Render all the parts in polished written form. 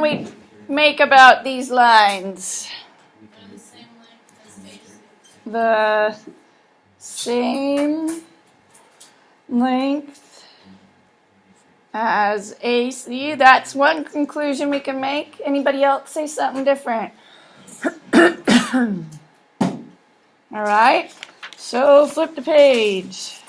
we make about these lines? The same length as AC. That's one conclusion we can make. Anybody else say something different? All right. So flip the page.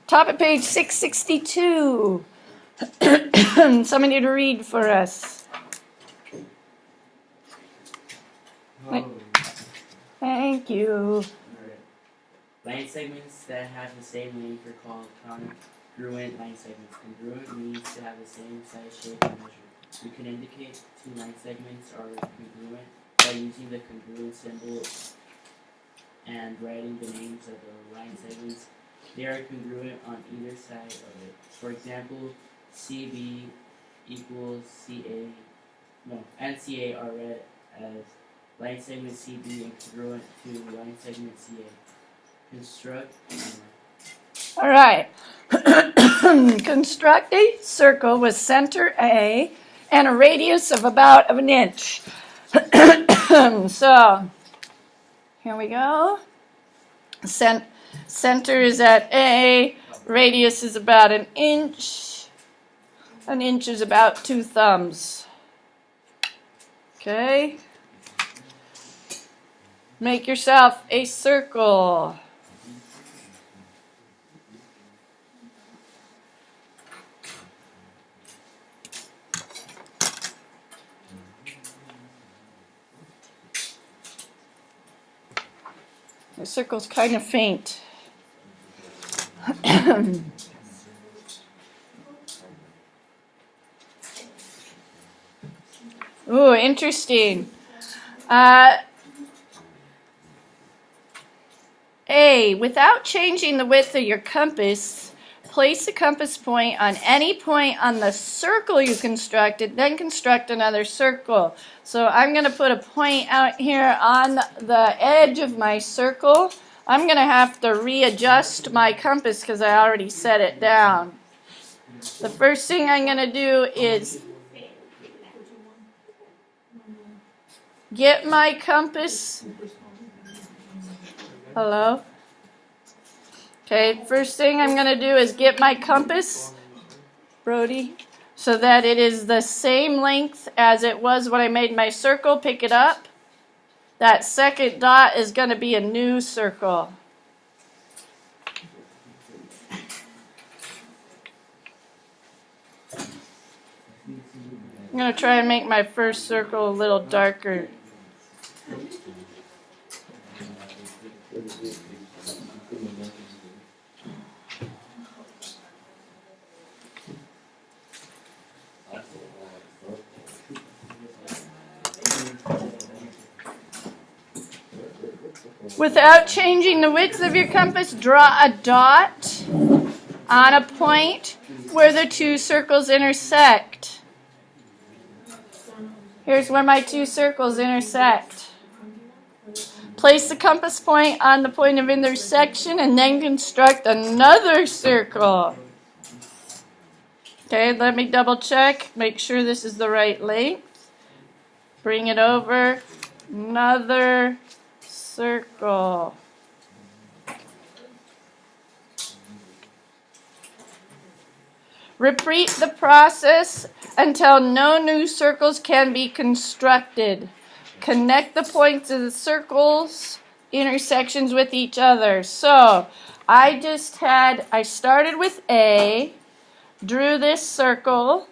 Top of page 662. Somebody to read for us. Thank you. Line segments that have the same length are called congruent line segments. Congruent means to have the same size, shape, and measure. We can indicate two line segments are congruent by using the congruent symbol and writing the names of the line segments. They are congruent on either side of it. For example, CB equals CA, and CA are read as line segment CB and congruent to line segment CA. Construct. All right. Construct a circle with center A and a radius of about an inch. So, here we go. Center is at A, radius is about an inch. An inch is about 2 thumbs. Okay. Make yourself a circle. The circle's kind of faint. Ooh, interesting. A, without changing the width of your compass, place the compass point on any point on the circle you constructed, then construct another circle. So I'm going to put a point out here on the edge of my circle. I'm going to have to readjust my compass because I already set it down. The first thing I'm going to do is get my compass. Hello? Okay, first thing I'm going to do is get my compass, Brody, so that it is the same length as it was when I made my circle. Pick it up. That second dot is going to be a new circle. I'm going to try and make my first circle a little darker. Without changing the width of your compass, draw a dot on a point where the two circles intersect. Here's where my two circles intersect. Place the compass point on the point of intersection and then construct another circle. Okay, let me double check. Make sure this is the right length. Bring it over. Another circle. Repeat the process until no new circles can be constructed. Connect the points of the circles intersections with each other. So I started with A, drew this circle.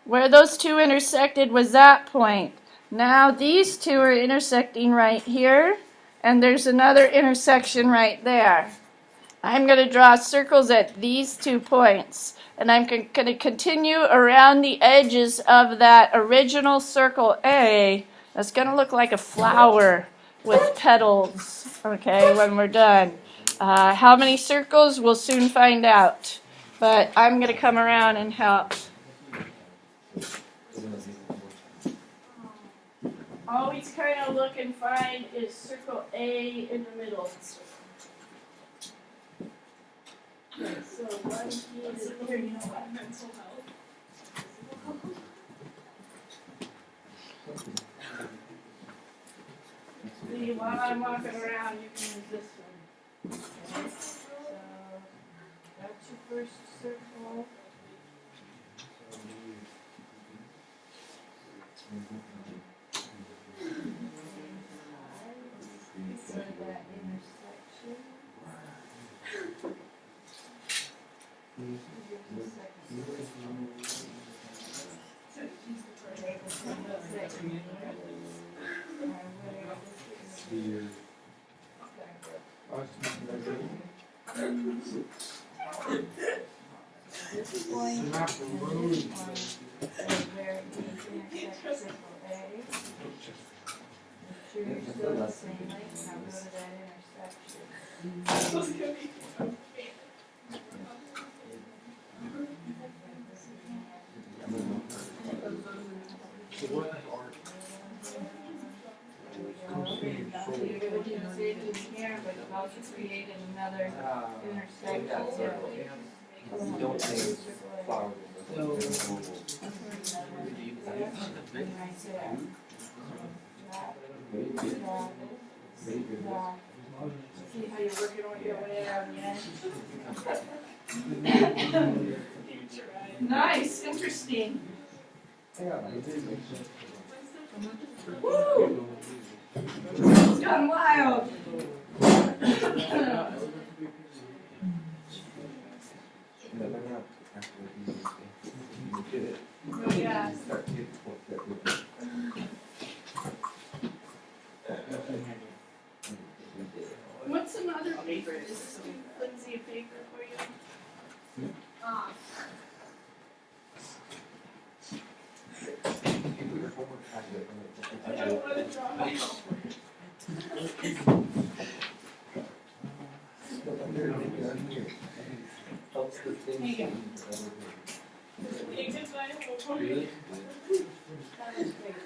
Where those two intersected was that point. Now these two are intersecting right here, and there's another intersection right there. I'm going to draw circles at these 2 points, and I'm going to continue around the edges of that original circle A. That's going to look like a flower with petals, okay, when we're done. How many circles? We'll soon find out. But I'm going to come around and help. Always kind of look and find is circle A in the middle. So one key is here, you know what? Mental health. See, while I'm walking around, you can use this one. Okay, so that's your first circle. So that intersection. This point and this point is where you intersect circle A. Make sure you're still the same length. Now go to that intersection. So you're going to do the same thing here, but you've also created another intersection. You don't take flowers. See how you're working on your way around the end? Nice, interesting. Woo! It's gone wild. Oh, yeah. What's some other paper? Is this too flimsy a paper for you? I don't want to draw my homework. Helps the thing. Really? That was great.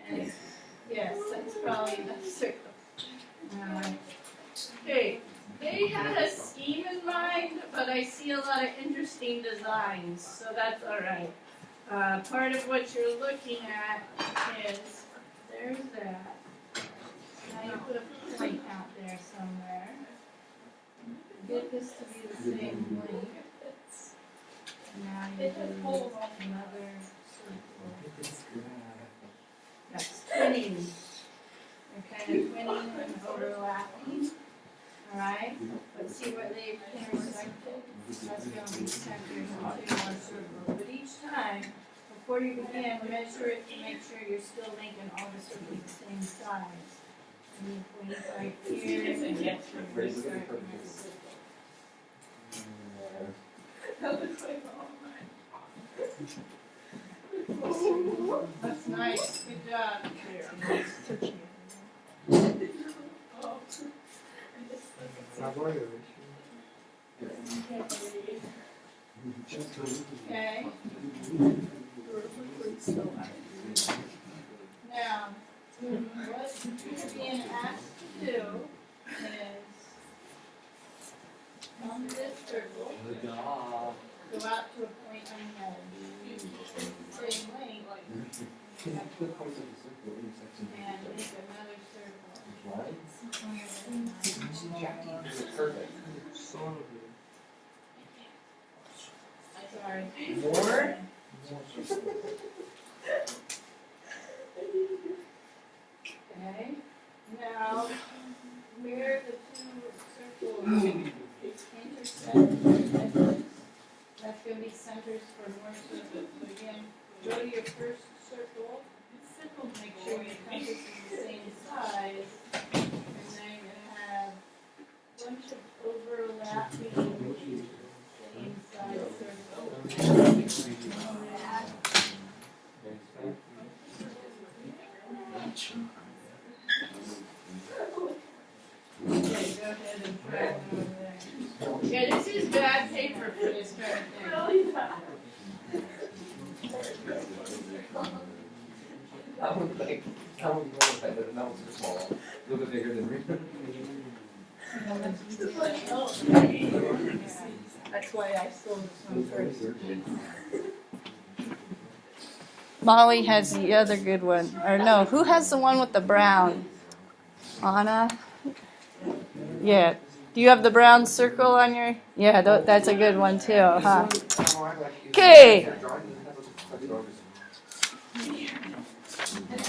And yes, that's probably the circle. Okay, they had a scheme in mind, but I see a lot of interesting designs, so that's all right. Part of what you're looking at is, there's that. Now you put a point out there somewhere. Get this to be the same length. Now you do another circle. That's twinning. They're kind of twinning and overlapping. Alright? But see where they've intersected? That's going to be centered into one circle. But each time, before you begin, measure it to make sure you're still making all the circles the same size. And you point right here and get through this circle. That looks like That's nice. Good job. Okay. Now, what you're being asked to do is come to this circle, go out to a point on the head, same length, and make another circle. Perfect. Sorry. More? Okay, now, where the two circles intersect, that's going to be centers for more circles. So again, go to your first circle, make sure your compass is the same size, and then you're going to have a bunch of overlapping same size circles. Okay, go ahead and try one over there. Yeah, this is bad paper for this kind of thing. That one's like, that one's more like that, that one's too small. A little bit bigger than me. Oh, That's why I sold this one first. Molly has the other good one. Or no, who has the one with the brown? Anna? Yeah. Do you have the brown circle on your? Yeah, that's a good one too, huh? Okay.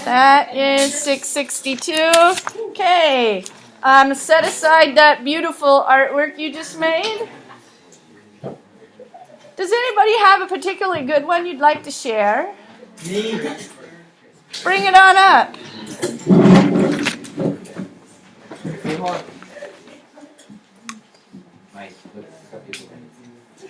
That is 662. Okay. Set aside that beautiful artwork you just made. Does anybody have a particularly good one you'd like to share? Me. Bring it on up.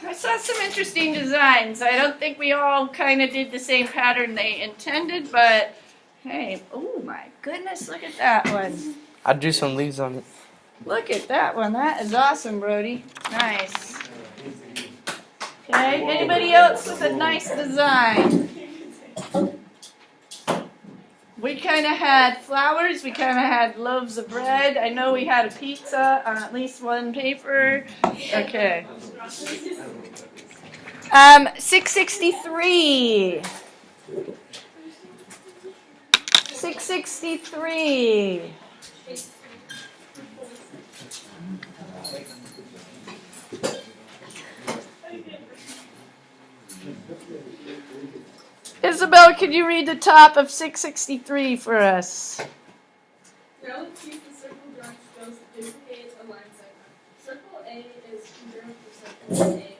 I saw some interesting designs. I don't think we all kind of did the same pattern they intended, but hey, oh my goodness, look at that one. I drew some leaves on it. Look at that one. That is awesome, Brody. Nice. Okay, anybody else with a nice design? We kind of had flowers. We kind of had loaves of bread. I know we had a pizza on at least one paper. Okay. 663. 663. Isabel, could you read the top of 663 for us? Now let's use the circle drawing skills to duplicate a line segment. Circle A is congruent to circle A.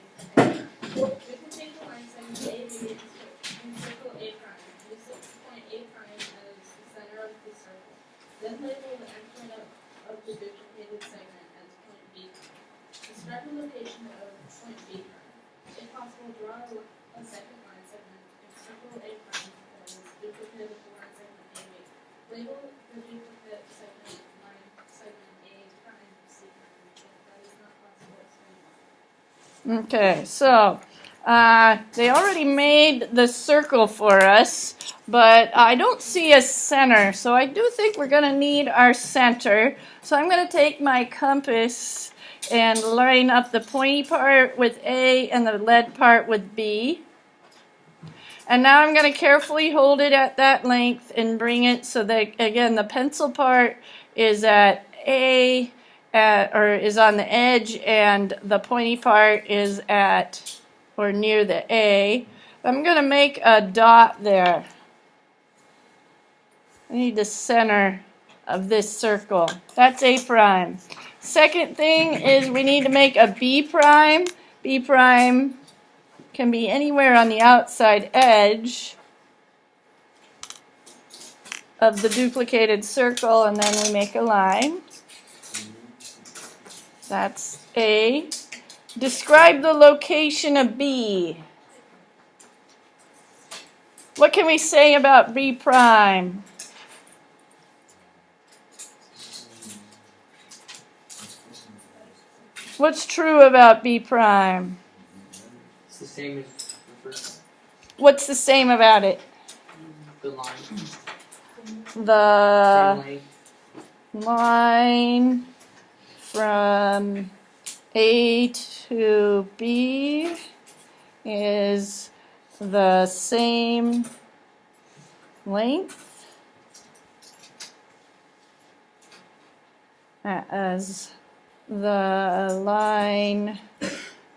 Duplicate the line segment AB in circle A prime. Use the point A prime as the center of the circle. Then label the endpoint of the duplicated segment as point B prime. Describe the location of point B prime. If possible, draw a second line segment in circle A prime that is duplicated with the line segment AB. Label the duplicate segment line segment A prime C prime. If that is not possible, explain why. Okay, so they already made the circle for us, but I don't see a center, so I do think we're going to need our center. So I'm going to take my compass and line up the pointy part with A and the lead part with B. And now I'm going to carefully hold it at that length and bring it so that, again, the pencil part is at A, or is on the edge, and the pointy part is at or near the A. I'm going to make a dot there. I need the center of this circle. That's A prime. Second thing is we need to make a B prime. B prime can be anywhere on the outside edge of the duplicated circle, and then we make a line. That's A. Describe the location of B. What can we say about B prime? What's true about B prime? It's the same as the first. What's the same about it? The line. The Same length. line from A to B is the same length as the line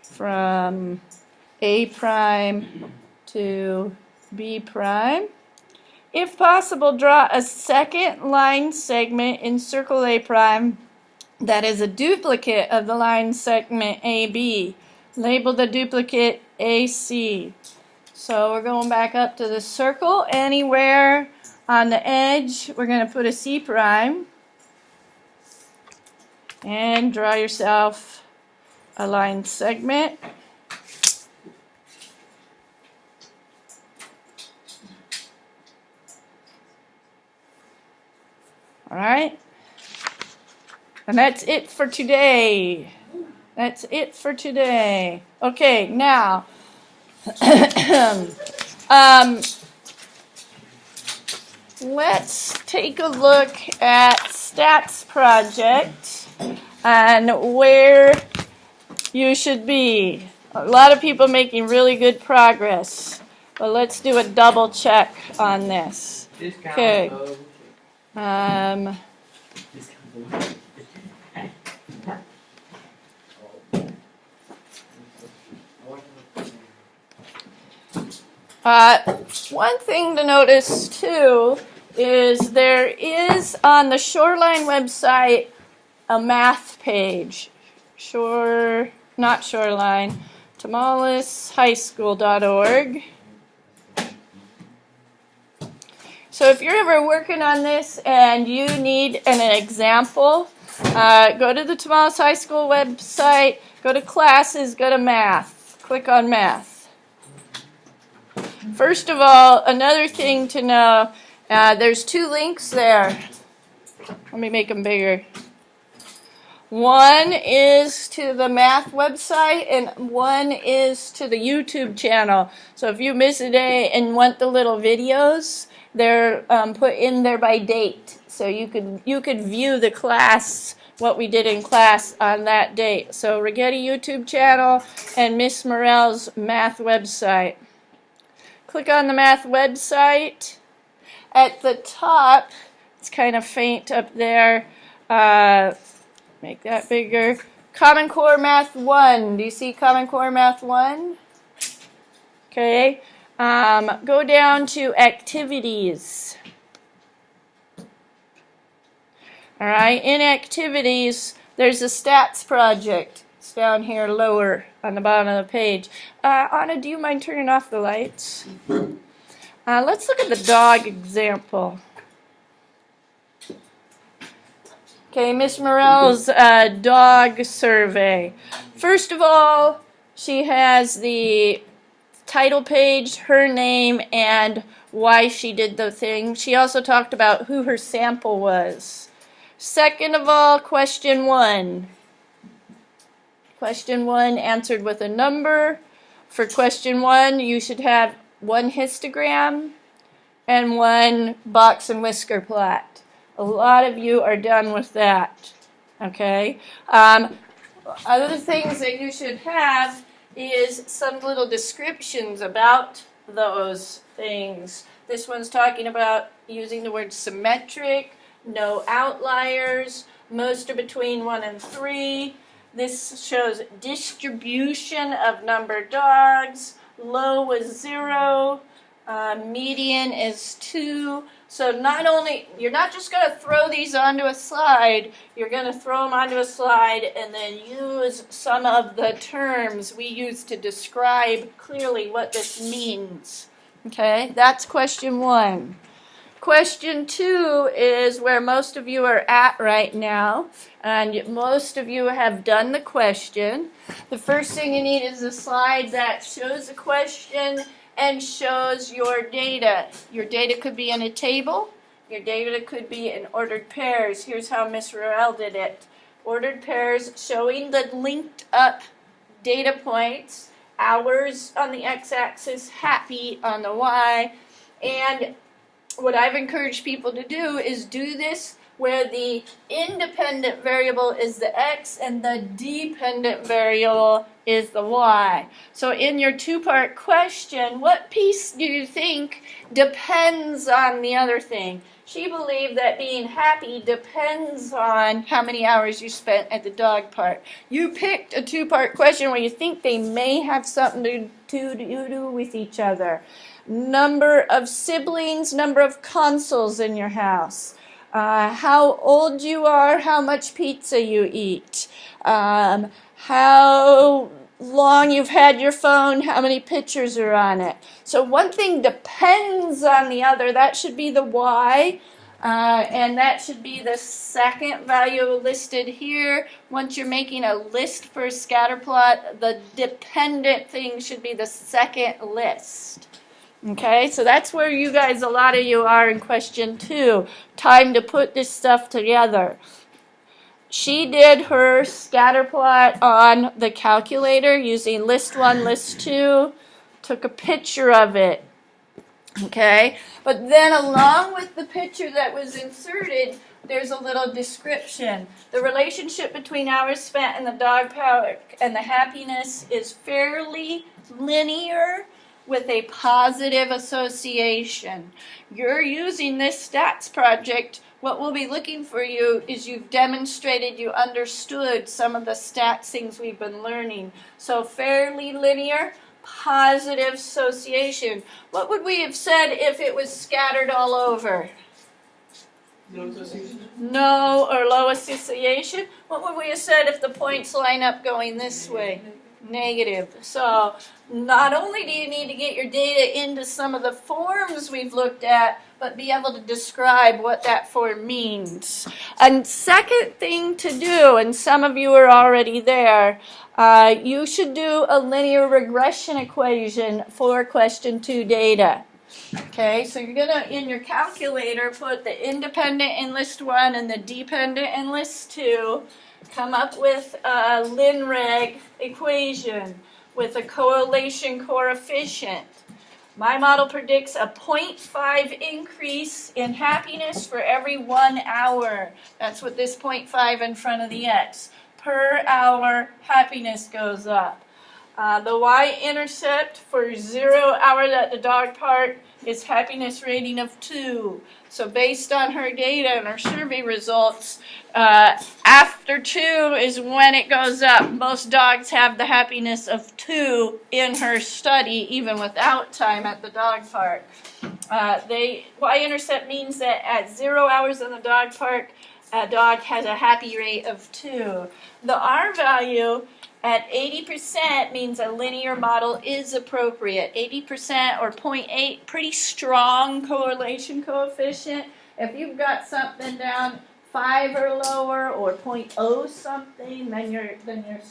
from A prime to B prime. If possible, draw a second line segment in circle A prime that is a duplicate of the line segment AB. Label the duplicate AC. So we're going back up to the circle. Anywhere on the edge, we're going to put a C prime. And draw yourself a line segment. All right. And that's it for today. That's it for today. Okay, now let's take a look at Stats Project and where you should be. A lot of people making really good progress. But let's do a double check on this. Discount Okay. code. Um, Discount code. One thing to notice too is there is on the Shoreline website a math page. Not Shoreline, TamaulisHighSchool.org. So if you're ever working on this and you need an example, go to the Tamaulis High School website, go to classes, go to math, click on math. First of all, another thing to know, there's 2 links there. Let me make them bigger. One is to the math website and one is to the YouTube channel. So if you miss a day and want the little videos, they're put in there by date. So you could view the class, what we did in class on that date. So Rigetti YouTube channel and Miss Morell's math website. Click on the math website. At the top, it's kind of faint up there. Make that bigger. Common Core Math 1. Do you see Common Core Math 1? Okay. Go down to Activities. All right. In Activities, there's a Stats project. It's down here lower on the bottom of the page. Anna, do you mind turning off the lights? Let's look at the dog example. Okay, Miss Morell's dog survey. First of all, she has the title page, her name, and why she did the thing. She also talked about who her sample was. Second of all, question 1. Question 1 answered with a number. For question 1, you should have 1 histogram and 1 box and whisker plot. A lot of you are done with that, okay? Other things that you should have is some little descriptions about those things. This one's talking about using the word symmetric, no outliers, most are between 1 and 3. This shows distribution of number dogs. Low was 0. Median is 2. So you're not just going to throw these onto a slide, you're going to throw them onto a slide and then use some of the terms we use to describe clearly what this means. Okay, that's question 1. Question 2 is where most of you are at right now, and most of you have done the question. The first thing you need is a slide that shows the question and shows your data. Your data could be in a table. Your data could be in ordered pairs. Here's how Miss Morell did it. Ordered pairs showing the linked up data points, hours on the x-axis, happy on the y. And what I've encouraged people to do is do this where the independent variable is the x and the dependent variable is the y. So in your 2-part question, what piece do you think depends on the other thing? She believed that being happy depends on how many hours you spent at the dog part. You picked a 2-part question where you think they may have something to do with each other. Number of siblings, number of consoles in your house. How old you are, how much pizza you eat, how long you've had your phone, how many pictures are on it. So one thing depends on the other. That should be the y, and that should be the second value listed here. Once you're making a list for a scatter plot, the dependent thing should be the second list. Okay, so that's where you guys, a lot of you are in question 2. Time to put this stuff together. She did her scatter plot on the calculator using list 1, list 2, took a picture of it. Okay, but then along with the picture that was inserted there's a little description. The relationship between hours spent in the dog park and the happiness is fairly linear with a positive association. You're using this stats project. What we'll be looking for you is you've demonstrated you understood some of the stats things we've been learning. So fairly linear, positive association. What would we have said if it was scattered all over? No association? No or low association. What would we have said if the points line up going this way? Negative. So not only do you need to get your data into some of the forms we've looked at, but be able to describe what that form means. And second thing to do, and some of you are already there, you should do a linear regression equation for question 2 data. Okay, so you're gonna, in your calculator, put the independent in list 1 and the dependent in list 2, come up with a LinReg equation with a correlation coefficient. My model predicts a 0.5 increase in happiness for every 1 hour. That's what this 0.5 in front of the X. Per hour, happiness goes up. The y-intercept for 0 hours at the dog park is happiness rating of 2. So based on her data and her survey results, after 2 is when it goes up. Most dogs have the happiness of 2 in her study, even without time at the dog park. Y-intercept means that at 0 hours in the dog park, a dog has a happy rate of 2. The R value at 80% means a linear model is appropriate. 80% or 0.8, pretty strong correlation coefficient. If you've got something down 5 or lower or 0.0 something, then you're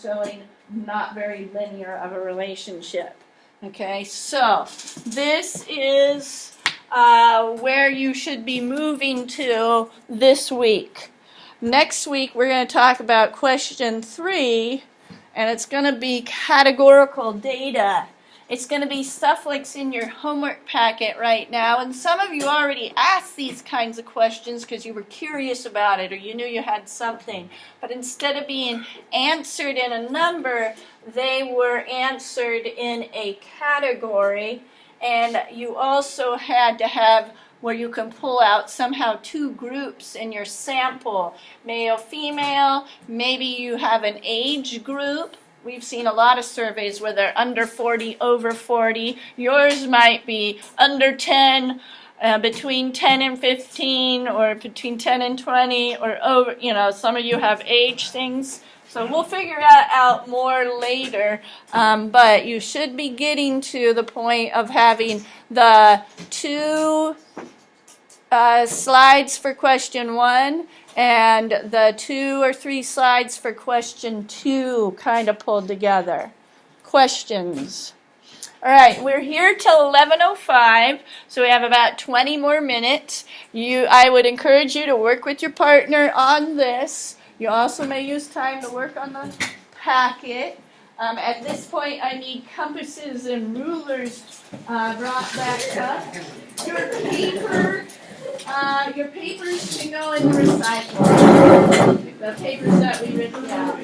showing not very linear of a relationship. Okay, so this is where you should be moving to this week. Next week we're going to talk about question 3. And it's going to be categorical data. It's going to be stuff like's in your homework packet right now. And some of you already asked these kinds of questions because you were curious about it or you knew you had something. But instead of being answered in a number, they were answered in a category. And you also had to have where you can pull out somehow 2 groups in your sample, male, female, maybe you have an age group. We've seen a lot of surveys where they're under 40, over 40. Yours might be under 10, between 10 and 15, or between 10 and 20, or over, some of you have age things. So we'll figure that out more later, but you should be getting to the point of having the 2 slides for question 1 and the 2 or 3 slides for question 2 kind of pulled together. Questions? All right, we're here till 11:05, so we have about 20 more minutes. I would encourage you to work with your partner on this. You also may use time to work on the packet. At this point, I need compasses and rulers brought back up. Your papers can go in the recycle. The papers that we written down.